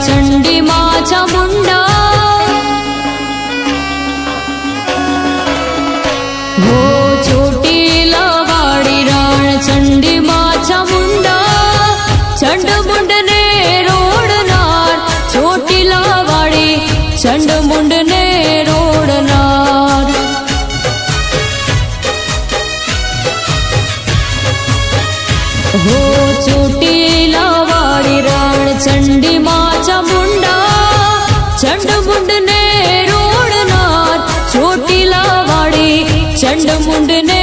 चंडी मां चामुंडा हो चोटीला वाड़ी राण चंडी मां चामुंडा चंड मुंड ने रोड़नार चोटीला वाड़ी चंड मुंड ने रोड़नार हो चोटीला वाड़ी राण चंडी मां चामुंडा चंड मुंड ने रोड़नार चोटीला वाड़ी चंड मुंड ने